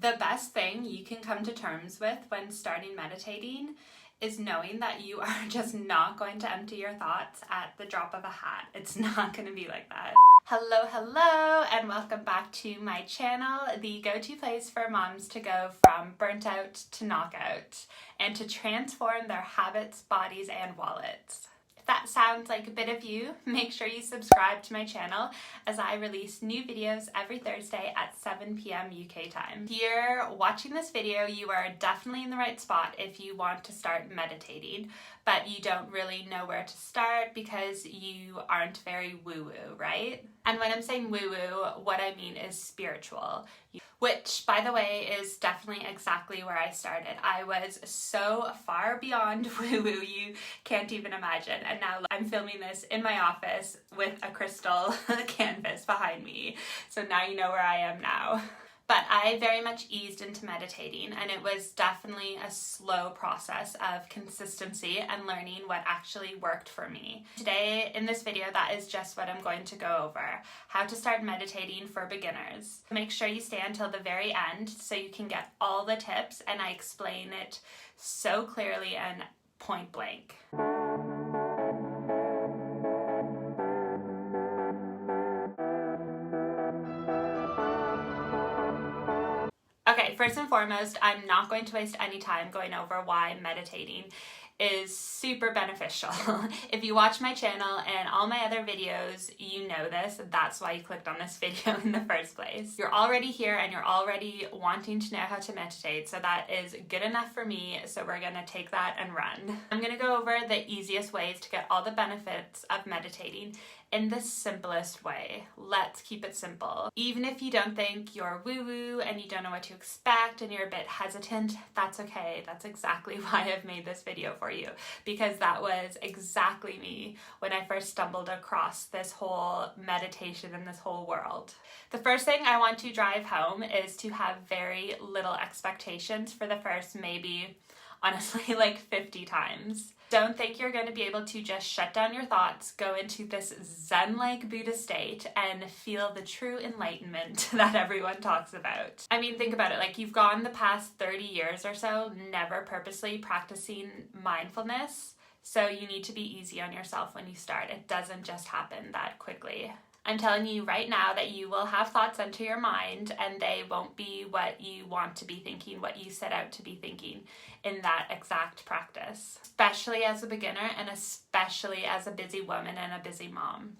The best thing you can come to terms with when starting meditating is knowing that you are just not going to empty your thoughts at the drop of a hat. It's not going to be like that. Hello, and welcome back to my channel, the go-to place for moms to go from burnt out to knockout and to transform their habits, bodies, and wallets. If that sounds like a bit of you, make sure you subscribe to my channel as I release new videos every Thursday at 7 p.m. UK time. If you're watching this video, you are definitely in the right spot if you want to start meditating, but you don't really know where to start because you aren't very woo-woo, right? And when I'm saying woo-woo, what I mean is spiritual. Which, by the way, is definitely exactly where I started. I was so far beyond woo-woo, you can't even imagine. And now I'm filming this in my office with a crystal canvas behind me. So now you know where I am now. But I very much eased into meditating, and it was definitely a slow process of consistency and learning what actually worked for me. Today in this video, that is just what I'm going to go over: how to start meditating for beginners. Make sure you stay until the very end so you can get all the tips, and I explain it so clearly and point blank. Okay, first and foremost, I'm not going to waste any time going over why meditating is super beneficial. If you watch my channel and all my other videos, you know this. That's why you clicked on this video in the first place. You're already here and you're already wanting to know how to meditate, so that is good enough for me, so we're gonna take that and run. I'm gonna go over the easiest ways to get all the benefits of meditating in the simplest way. Let's keep it simple. Even if you don't think you're woo-woo and you don't know what to expect and you're a bit hesitant, that's okay. That's exactly why I've made this video for you, because that was exactly me when I first stumbled across this whole meditation and this whole world. The first thing I want to drive home is to have very little expectations for the first maybe, honestly, like 50 times. Don't think you're going to be able to just shut down your thoughts, go into this Zen-like Buddha state, and feel the true enlightenment that everyone talks about. I mean, think about it. Like, you've gone the past 30 years or so never purposely practicing mindfulness, so you need to be easy on yourself when you start. It doesn't just happen that quickly. I'm telling you right now that you will have thoughts enter your mind, and they won't be what you want to be thinking, what you set out to be thinking in that exact practice, especially as a beginner and especially as a busy woman and a busy mom.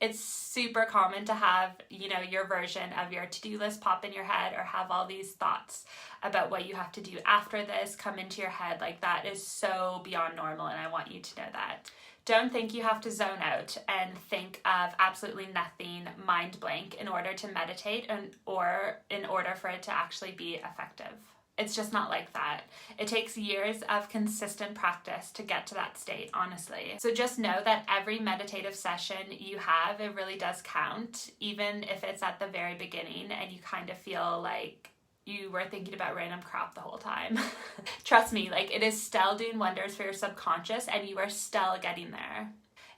It's super common to have, your version of your to-do list pop in your head, or have all these thoughts about what you have to do after this come into your head. Like, that is so beyond normal, and I want you to know that. Don't think you have to zone out and think of absolutely nothing, mind blank, in order to meditate or in order for it to actually be effective. It's just not like that. It takes years of consistent practice to get to that state, honestly. So just know that every meditative session you have, it really does count, even if it's at the very beginning and you kind of feel like you were thinking about random crap the whole time. Trust me, like, it is still doing wonders for your subconscious, and you are still getting there.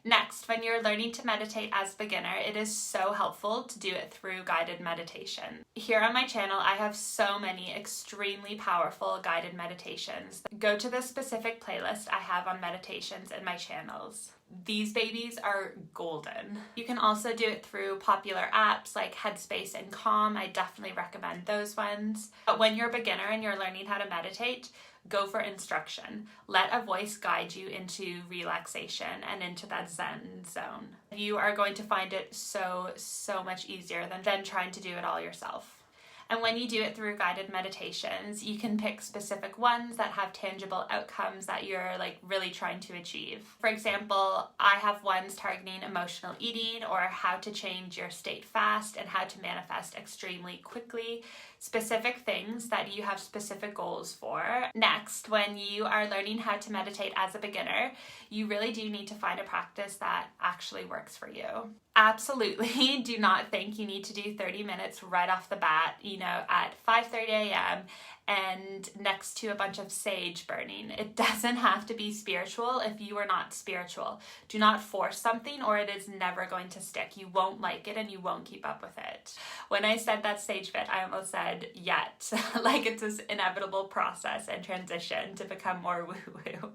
Next, when you're learning to meditate as a beginner, it is so helpful to do it through guided meditation. Here on my channel, I have so many extremely powerful guided meditations. Go to the specific playlist I have on meditations in my channels. These babies are golden. You can also do it through popular apps like Headspace and Calm. I definitely recommend those ones. But when you're a beginner and you're learning how to meditate, go for instruction. Let a voice guide you into relaxation and into that Zen zone. You are going to find it so much easier than trying to do it all yourself. And when you do it through guided meditations, you can pick specific ones that have tangible outcomes that you're really trying to achieve. For example, I have ones targeting emotional eating, or how to change your state fast, and how to manifest extremely quickly. Specific things that you have specific goals for. Next, when you are learning how to meditate as a beginner, you really do need to find a practice that actually works for you. Absolutely do not think you need to do 30 minutes right off the bat, at 5:30 a.m. and next to a bunch of sage burning. It doesn't have to be spiritual if you are not spiritual. Do not force something, or it is never going to stick. You won't like it and you won't keep up with it. When I said that sage bit, I almost said head yet. Like it's this inevitable process and transition to become more woo-woo.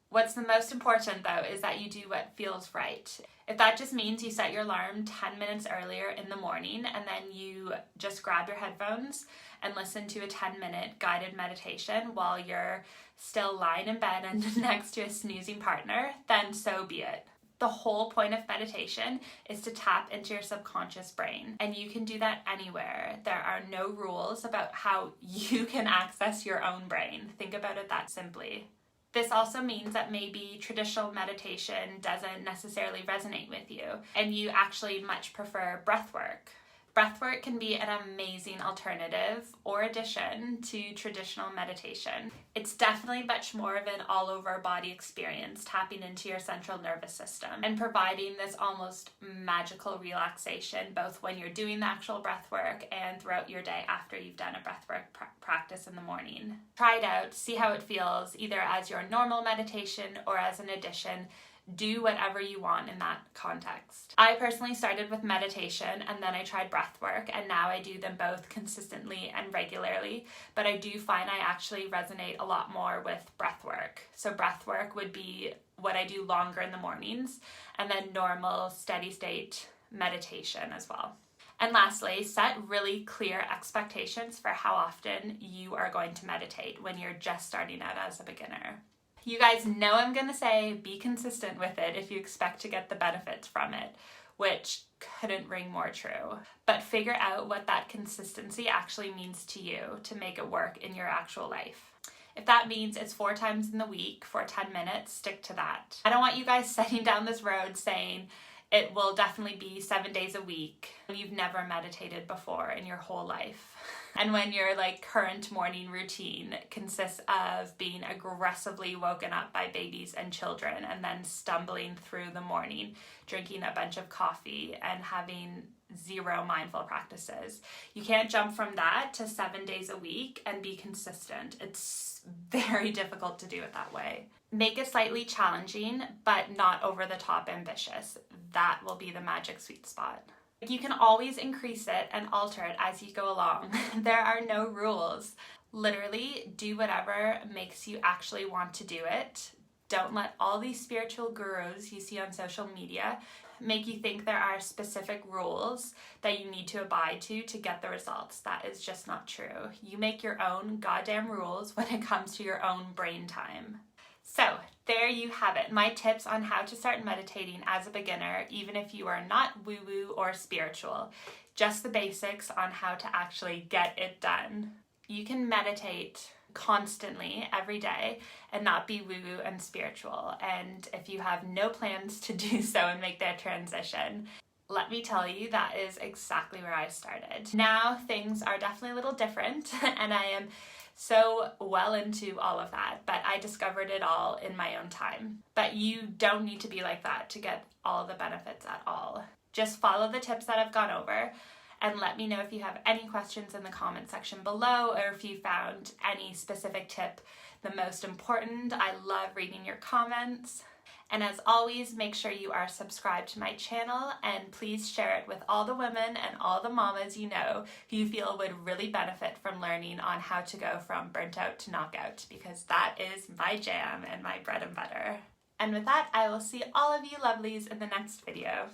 What's the most important though is that you do what feels right. If that just means you set your alarm 10 minutes earlier in the morning and then you just grab your headphones and listen to a 10-minute guided meditation while you're still lying in bed and next to a snoozing partner, then so be it. The whole point of meditation is to tap into your subconscious brain, and you can do that anywhere. There are no rules about how you can access your own brain. Think about it that simply. This also means that maybe traditional meditation doesn't necessarily resonate with you, and you actually much prefer breath work. Breathwork can be an amazing alternative or addition to traditional meditation. It's definitely much more of an all-over body experience, tapping into your central nervous system and providing this almost magical relaxation, both when you're doing the actual breathwork and throughout your day after you've done a breathwork practice in the morning. Try it out, see how it feels, either as your normal meditation or as an addition. Do whatever you want in that context. I personally started with meditation and then I tried breath work, and now I do them both consistently and regularly, but I do find I actually resonate a lot more with breath work. So breath work would be what I do longer in the mornings, and then normal steady state meditation as well. And lastly, set really clear expectations for how often you are going to meditate when you're just starting out as a beginner. You guys know I'm going to say be consistent with it if you expect to get the benefits from it, which couldn't ring more true. But figure out what that consistency actually means to you to make it work in your actual life. If that means it's 4 times in the week for 10 minutes, stick to that. I don't want you guys setting down this road saying it will definitely be 7 days a week when you've never meditated before in your whole life. And when your current morning routine consists of being aggressively woken up by babies and children and then stumbling through the morning, drinking a bunch of coffee and having 0 mindful practices. You can't jump from that to 7 days a week and be consistent. It's very difficult to do it that way. Make it slightly challenging, but not over the top ambitious. That will be the magic sweet spot. You can always increase it and alter it as you go along. There are no rules. Literally, do whatever makes you actually want to do it. Don't let all these spiritual gurus you see on social media make you think there are specific rules that you need to abide to get the results. That is just not true. You make your own goddamn rules when it comes to your own brain time. So there you have it, my tips on how to start meditating as a beginner, even if you are not woo-woo or spiritual. Just the basics on how to actually get it done. You can meditate constantly every day and not be woo-woo and spiritual. And if you have no plans to do so and make that transition, let me tell you, that is exactly where I started. Now things are definitely a little different and I am so well into all of that, but I discovered it all in my own time. But you don't need to be like that to get all the benefits at all. Just follow the tips that I've gone over and let me know if you have any questions in the comment section below or if you found any specific tip the most important. I love reading your comments. And as always, make sure you are subscribed to my channel and please share it with all the women and all the mamas you know who you feel would really benefit from learning on how to go from burnt out to knockout, because that is my jam and my bread and butter. And with that, I will see all of you lovelies in the next video.